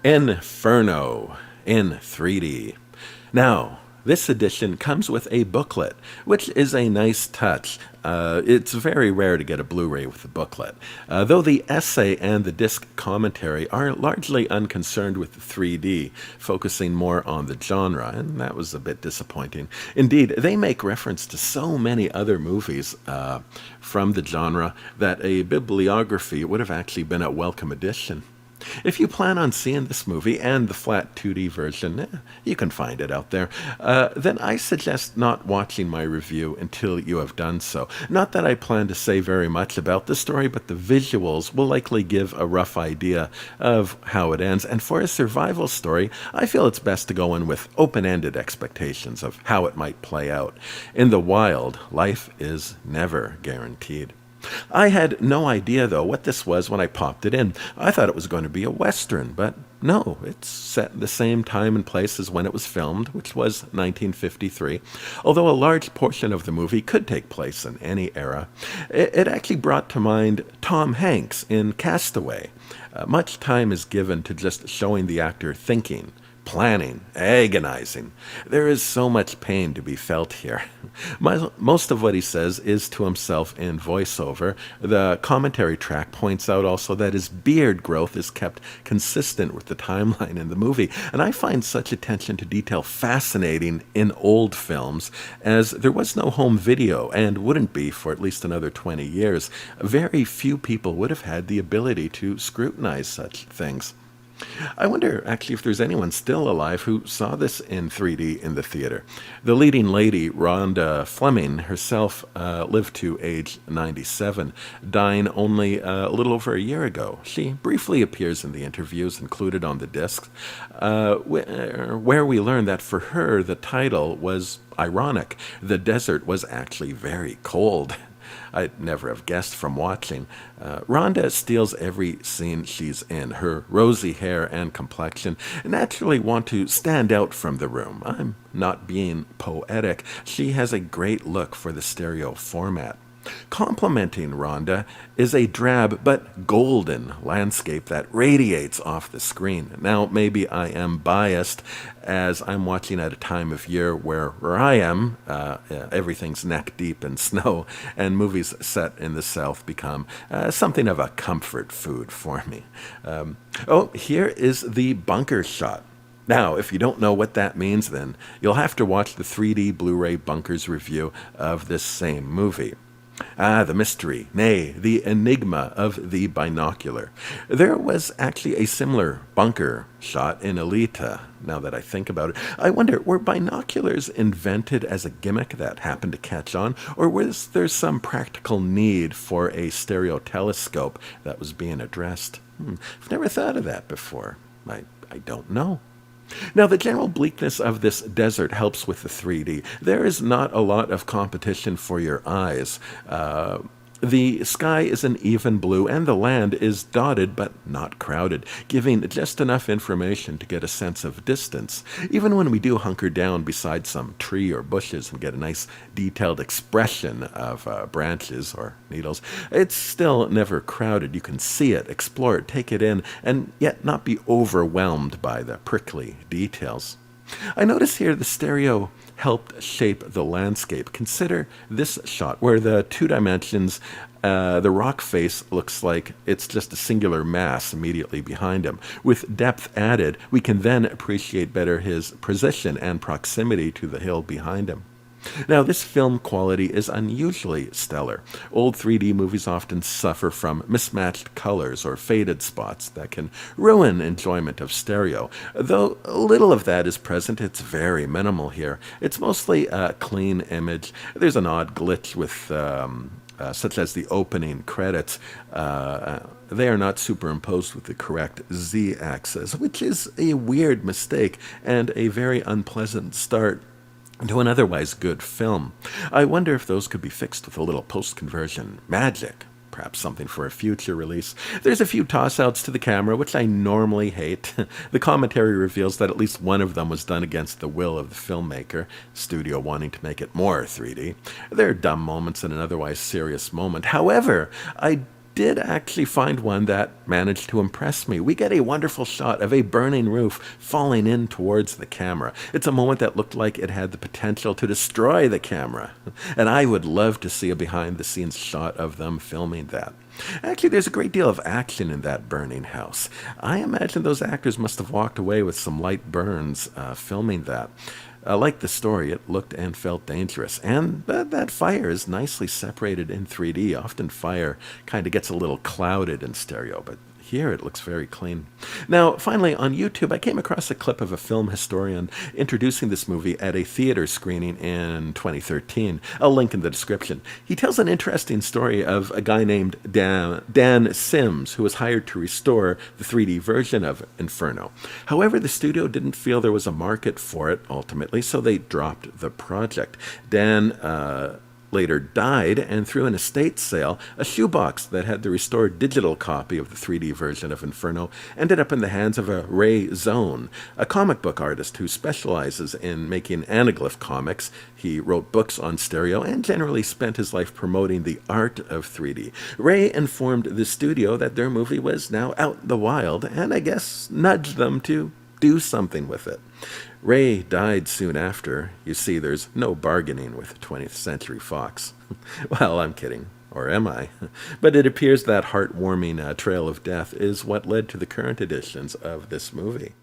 Inferno in 3D. Now, this edition comes with a booklet, which is a nice touch. It's very rare to get a Blu-ray with a booklet, though the essay and the disc commentary are largely unconcerned with the 3D, focusing more on the genre, and that was a bit disappointing. Indeed, they make reference to so many other movies from the genre that a bibliography would have actually been a welcome addition. If you plan on seeing this movie and the flat 2D version, you can find it out there, then I suggest not watching my review until you have done so. Not that I plan to say very much about the story, but the visuals will likely give a rough idea of how it ends. And for a survival story, I feel it's best to go in with open-ended expectations of how it might play out. In the wild, life is never guaranteed. I had no idea, though, what this was when I popped it in. I thought it was going to be a Western, but no, it's set in the same time and place as when it was filmed, which was 1953, although a large portion of the movie could take place in any era. It actually brought to mind Tom Hanks in Castaway. Much time is given to just showing the actor thinking, planning, agonizing. There is so much pain to be felt here. Most of what he says is to himself in voiceover. The commentary track points out also that his beard growth is kept consistent with the timeline in the movie, and I find such attention to detail fascinating in old films, as there was no home video and wouldn't be for at least another 20 years. Very few people would have had the ability to scrutinize such things. I wonder, actually, if there's anyone still alive who saw this in 3D in the theater. The leading lady, Rhonda Fleming, herself lived to age 97, dying only a little over a year ago. She briefly appears in the interviews included on the disc, where we learn that for her, the title was ironic. The desert was actually very cold. I'd never have guessed from watching. Rhonda steals every scene she's in. Her rosy hair and complexion naturally want to stand out from the room. I'm not being poetic. She has a great look for the stereo format. Complementing Rhonda is a drab but golden landscape that radiates off the screen. Now, maybe I am biased as I'm watching at a time of year where I am, everything's neck deep in snow, and movies set in the South become something of a comfort food for me. Here is the bunker shot. Now, if you don't know what that means, then you'll have to watch the 3D Blu-ray Bunkers review of this same movie. The mystery, nay, the enigma of the binocular. There was actually a similar bunker shot in Alita, now that I think about it. I wonder, were binoculars invented as a gimmick that happened to catch on, or was there some practical need for a stereo telescope that was being addressed? I've never thought of that before. I don't know. Now, the general bleakness of this desert helps with the 3D. There is not a lot of competition for your eyes. The sky is an even blue, and the land is dotted but not crowded, giving just enough information to get a sense of distance. Even when we do hunker down beside some tree or bushes and get a nice detailed expression of branches or needles, it's still never crowded. You can see it, explore it, take it in, and yet not be overwhelmed by the prickly details. I notice here the stereo helped shape the landscape. Consider this shot where the two dimensions, the rock face looks like it's just a singular mass immediately behind him. With depth added, we can then appreciate better his position and proximity to the hill behind him. Now, this film quality is unusually stellar. Old 3D movies often suffer from mismatched colors or faded spots that can ruin enjoyment of stereo. Though little of that is present, it's very minimal here. It's mostly a clean image. There's an odd glitch with such as the opening credits. They are not superimposed with the correct Z-axis, which is a weird mistake and a very unpleasant start to an otherwise good film. I wonder if those could be fixed with a little post-conversion magic. Perhaps something for a future release. There's a few toss-outs to the camera, which I normally hate. The commentary reveals that at least one of them was done against the will of the filmmaker, studio wanting to make it more 3D. There are dumb moments in an otherwise serious moment. However, I did actually find one that managed to impress me. We get a wonderful shot of a burning roof falling in towards the camera. It's a moment that looked like it had the potential to destroy the camera. And I would love to see a behind-the-scenes shot of them filming that. Actually, there's a great deal of action in that burning house. I imagine those actors must have walked away with some light burns filming that. Like the story, it looked and felt dangerous. And that fire is nicely separated in 3D. Often fire kind of gets a little clouded in stereo, but here it looks very clean. Now, finally, on YouTube, I came across a clip of a film historian introducing this movie at a theater screening in 2013. I'll link in the description. He tells an interesting story of a guy named Dan Sims, who was hired to restore the 3D version of Inferno. However, the studio didn't feel there was a market for it ultimately, so they dropped the project. Dan later died, and through an estate sale, a shoebox that had the restored digital copy of the 3D version of Inferno ended up in the hands of a Ray Zone, a comic book artist who specializes in making anaglyph comics. He wrote books on stereo and generally spent his life promoting the art of 3D. Ray informed the studio that their movie was now out in the wild, and I guess nudged them to do something with it. Ray died soon after. You see, there's no bargaining with 20th Century Fox. Well, I'm kidding. Or am I? But it appears that heartwarming trail of death is what led to the current editions of this movie.